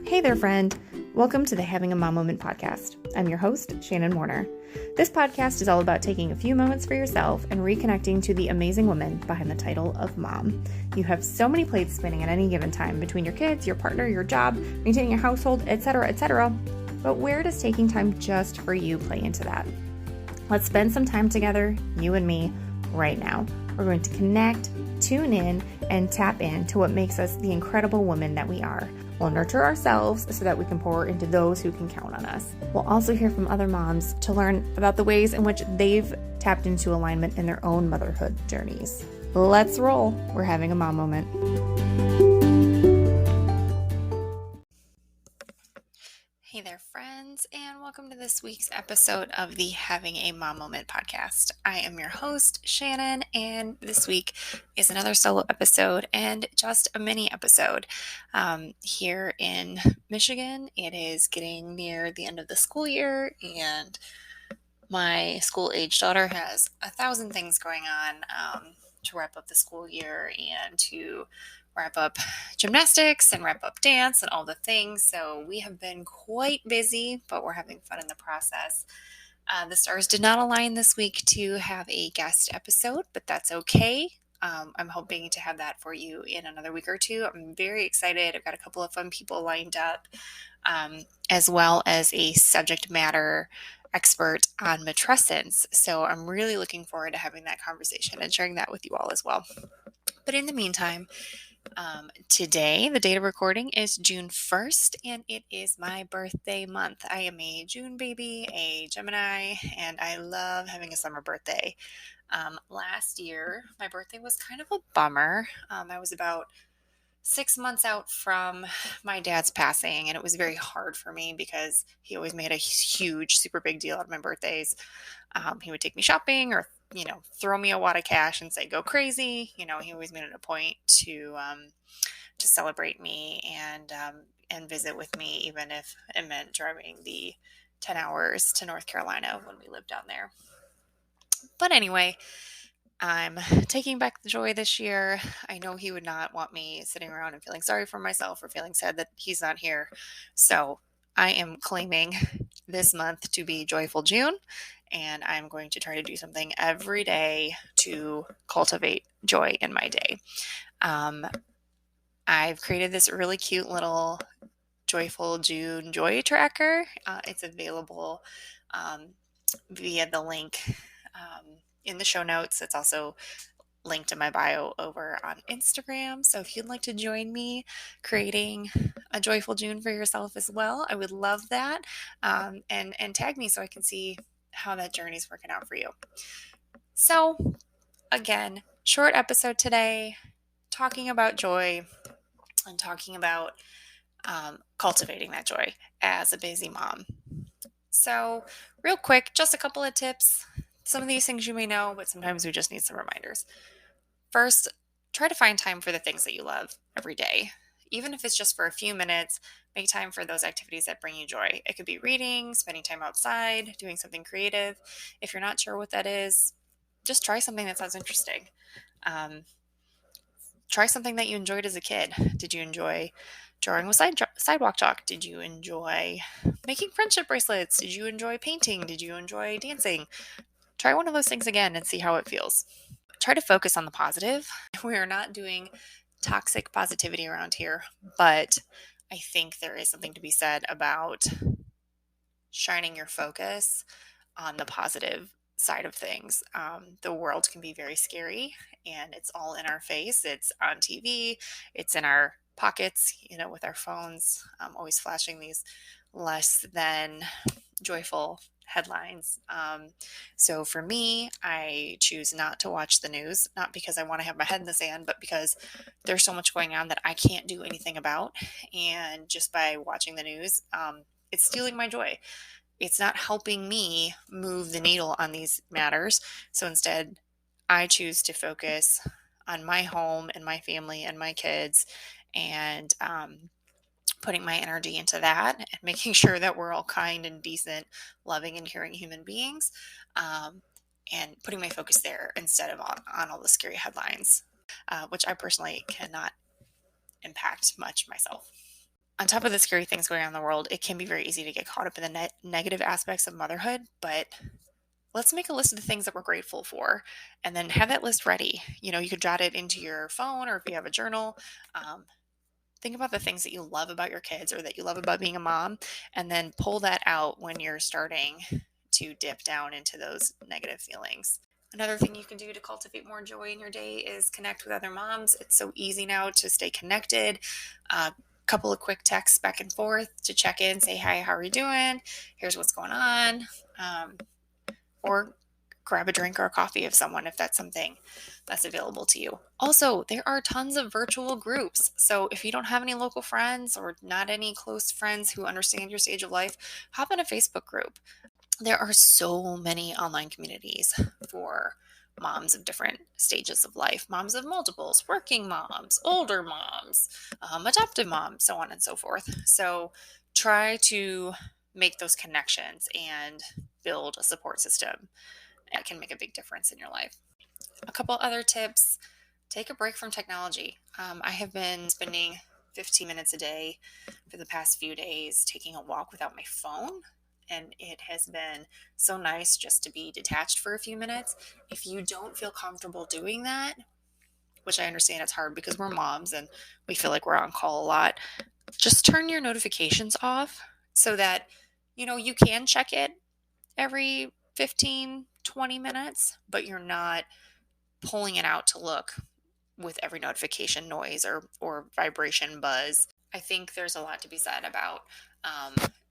Hey there, friend. Welcome to the Having a Mom Moment podcast. I'm your host, Shannon Warner. This podcast is all about taking a few moments for yourself and reconnecting to the amazing woman behind the title of mom. You have so many plates spinning at any given time between your kids, your partner, your job, maintaining a household, etc., etc. But where does taking time just for you play into that? Let's spend some time together, you and me, right now. We're going to connect, tune in, and tap into what makes us the incredible woman that we are. We'll nurture ourselves so that we can pour into those who can count on us. We'll also hear from other moms to learn about the ways in which they've tapped into alignment in their own motherhood journeys. Let's roll. We're having a mom moment. Hey there, friends, and welcome to this week's episode of the Having a Mom Moment podcast. I am your host, Shannon, and this week is another solo episode and just a mini episode. Here in Michigan, it is getting near the end of the school year, and my school-age daughter has 1,000 things going on to wrap up the school year and to wrap up gymnastics and wrap up dance and all the things. So we have been quite busy, but we're having fun in the process. The stars did not align this week to have a guest episode, but that's okay. I'm hoping to have that for you in another week or two. I'm very excited. I've got a couple of fun people lined up, as well as a subject matter expert on matrescence. So I'm really looking forward to having that conversation and sharing that with you all as well. But in the meantime, today, the date of recording is June 1st, and it is my birthday month. I am a June baby, a Gemini, and I love having a summer birthday. Last year, my birthday was kind of a bummer. I was about 6 months out from my dad's passing, and it was very hard for me because he always made a huge, super big deal out of my birthdays. He would take me shopping or throw me a wad of cash and say, go crazy. He always made it a point to celebrate me and visit with me, even if it meant driving the 10 hours to North Carolina when we lived down there. But anyway, I'm taking back the joy this year. I know he would not want me sitting around and feeling sorry for myself or feeling sad that he's not here. So I am claiming this month to be Joyful June, and I'm going to try to do something every day to cultivate joy in my day. I've created this really cute little Joyful June joy tracker. It's available via the link in the show notes. It's also linked in my bio over on Instagram. So if you'd like to join me creating a Joyful June for yourself as well, I would love that. And tag me so I can see how that journey is working out for you. So again, short episode today, talking about joy and talking about cultivating that joy as a busy mom. So real quick, just a couple of tips. Some of these things you may know, but sometimes we just need some reminders. First, try to find time for the things that you love every day. Even if it's just for a few minutes, make time for those activities that bring you joy. It could be reading, spending time outside, doing something creative. If you're not sure what that is, just try something that sounds interesting. Try something that you enjoyed as a kid. Did you enjoy drawing with sidewalk chalk? Did you enjoy making friendship bracelets? Did you enjoy painting? Did you enjoy dancing? Try one of those things again and see how it feels. Try to focus on the positive. We are not doing toxic positivity around here, but I think there is something to be said about shining your focus on the positive side of things. The world can be very scary, and it's all in our face. It's on TV. It's in our pockets, with our phones, always flashing these less than joyful headlines. So for me, I choose not to watch the news, not because I want to have my head in the sand, but because there's so much going on that I can't do anything about. And just by watching the news, it's stealing my joy. It's not helping me move the needle on these matters. So instead, I choose to focus on my home and my family and my kids, and putting my energy into that and making sure that we're all kind and decent, loving and caring human beings, and putting my focus there instead of on all the scary headlines, which I personally cannot impact much myself. on top of the scary things going on in the world, it can be very easy to get caught up in the negative aspects of motherhood. But let's make a list of the things that we're grateful for and then have that list ready. You could jot it into your phone, or if you have a journal, um, think about the things that you love about your kids or that you love about being a mom, and then pull that out when you're starting to dip down into those negative feelings. Another thing you can do to cultivate more joy in your day is connect with other moms. It's so easy now to stay connected. A couple of quick texts back and forth to check in, say, hi, how are you doing? Here's what's going on. Or grab a drink or a coffee of someone if that's something that's available to you. Also, there are tons of virtual groups. So if you don't have any local friends or not any close friends who understand your stage of life, hop in a Facebook group. There are so many online communities for moms of different stages of life, moms of multiples, working moms, older moms, adoptive moms, so on and so forth. So try to make those connections and build a support system that can make a big difference in your life. A couple other tips: take a break from technology. I have been spending 15 minutes a day for the past few days taking a walk without my phone. And it has been so nice just to be detached for a few minutes. If you don't feel comfortable doing that, which I understand it's hard because we're moms and we feel like we're on call a lot, just turn your notifications off so that, you can check it every 15, 20 minutes, but you're not pulling it out to look with every notification noise or vibration buzz. I think there's a lot to be said about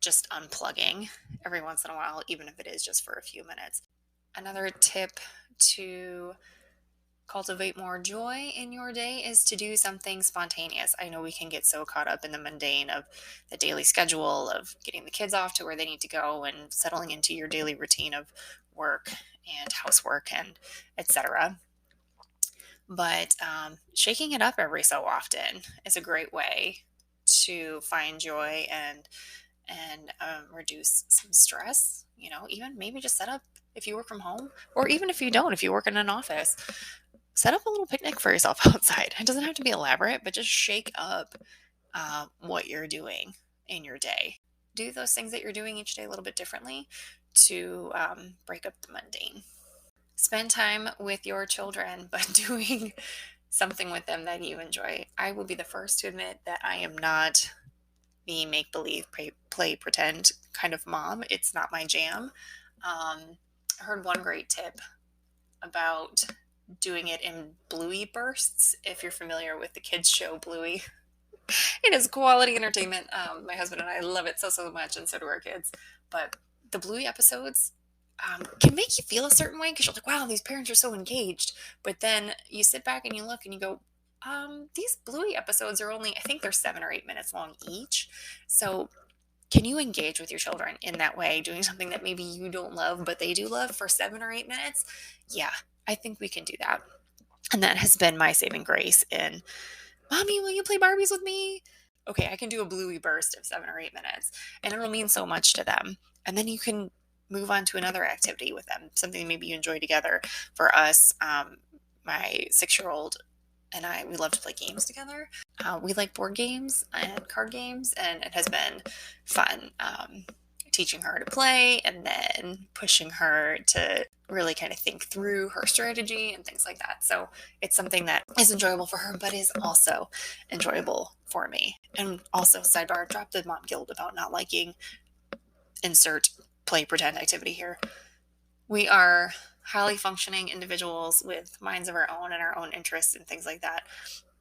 just unplugging every once in a while, even if it is just for a few minutes. Another tip to cultivate more joy in your day is to do something spontaneous. I know we can get so caught up in the mundane of the daily schedule of getting the kids off to where they need to go and settling into your daily routine of work and housework and etc. But shaking it up every so often is a great way to find joy and reduce some stress. Even maybe just set up, if you work from home, or even if you don't, if you work in an office, set up a little picnic for yourself outside. It doesn't have to be elaborate, but just shake up what you're doing in your day. Do those things that you're doing each day a little bit differently to break up the mundane. Spend time with your children, but doing something with them that you enjoy. I will be the first to admit that I am not the make-believe, play, pretend kind of mom. It's not my jam. I heard one great tip about doing it in Bluey bursts. If you're familiar with the kids show Bluey, it is quality entertainment. My husband and I love it so much, and so do our kids. But the Bluey episodes can make you feel a certain way because you're like, wow, these parents are so engaged. But then you sit back and you look and you go, these Bluey episodes are only, I think they're 7 or 8 minutes long each. So can you engage with your children in that way, doing something that maybe you don't love, but they do love for 7 or 8 minutes? Yeah, I think we can do that. And that has been my saving grace in, Mommy, will you play Barbies with me? Okay, I can do a Bluey burst of 7 or 8 minutes, and it'll mean so much to them. And then you can move on to another activity with them, something maybe you enjoy together. For us, my 6-year-old and I, we love to play games together. We like board games and card games, and it has been fun teaching her to play and then pushing her to really kind of think through her strategy and things like that. So it's something that is enjoyable for her, but is also enjoyable for me. And also, sidebar, drop the mom guilt about not liking insert play pretend activity here. We are highly functioning individuals with minds of our own and our own interests and things like that.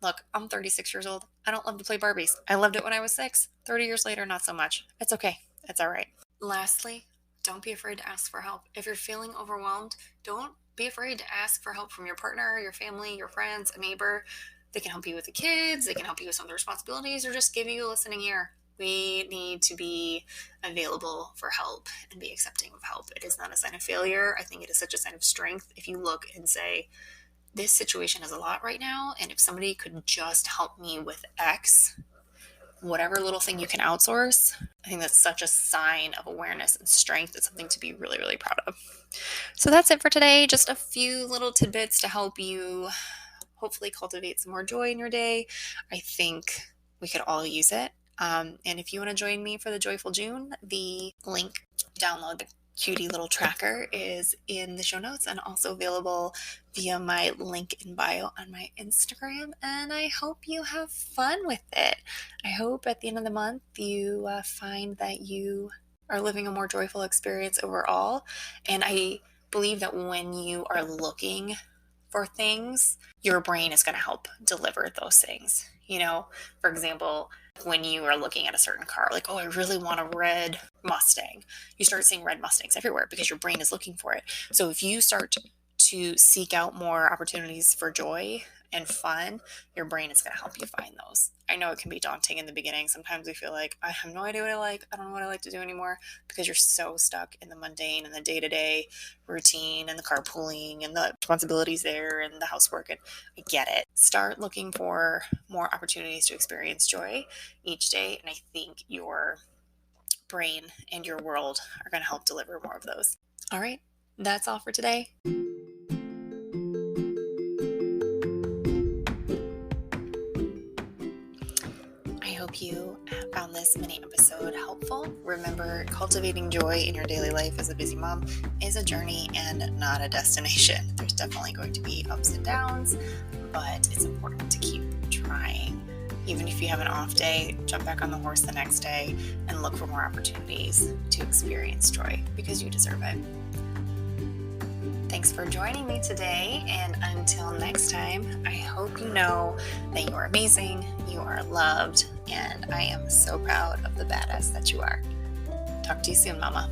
Look, I'm 36 years old. I don't love to play Barbies. I loved it when I was 6. 30 years later, not so much. It's okay. It's all right. Lastly, don't be afraid to ask for help. If you're feeling overwhelmed, don't be afraid to ask for help from your partner, your family, your friends, a neighbor. They can help you with the kids. They can help you with some of the responsibilities, or just give you a listening ear. We need to be available for help and be accepting of help. It is not a sign of failure. I think it is such a sign of strength if you look and say, this situation is a lot right now, and if somebody could just help me with X, whatever little thing you can outsource, I think that's such a sign of awareness and strength. It's something to be really, really proud of. So that's it for today. Just a few little tidbits to help you hopefully cultivate some more joy in your day. I think we could all use it. And if you want to join me for the Joyful June, the link, download the cutie little tracker, is in the show notes and also available via my link in bio on my Instagram. And I hope you have fun with it. I hope at the end of the month you find that you are living a more joyful experience overall. And I believe that when you are looking for things, your brain is going to help deliver those things. For example, when you are looking at a certain car, like, oh, I really want a red Mustang, you start seeing red Mustangs everywhere because your brain is looking for it. So if you start to seek out more opportunities for joy and fun, your brain is going to help you find those. I know it can be daunting in the beginning. Sometimes we feel like, I have no idea what I like. I don't know what I like to do anymore, because you're so stuck in the mundane and the day-to-day routine and the carpooling and the responsibilities there and the housework. And I get it. Start looking for more opportunities to experience joy each day. And I think your brain and your world are going to help deliver more of those. All right. That's all for today. I hope you found this mini episode helpful. Remember, cultivating joy in your daily life as a busy mom is a journey and not a destination. There's definitely going to be ups and downs, but it's important to keep trying. Even if you have an off day, jump back on the horse the next day and look for more opportunities to experience joy, because you deserve it. Thanks for joining me today, and until next time, I hope you know that you are amazing, you are loved, and I am so proud of the badass that you are. Talk to you soon, Mama.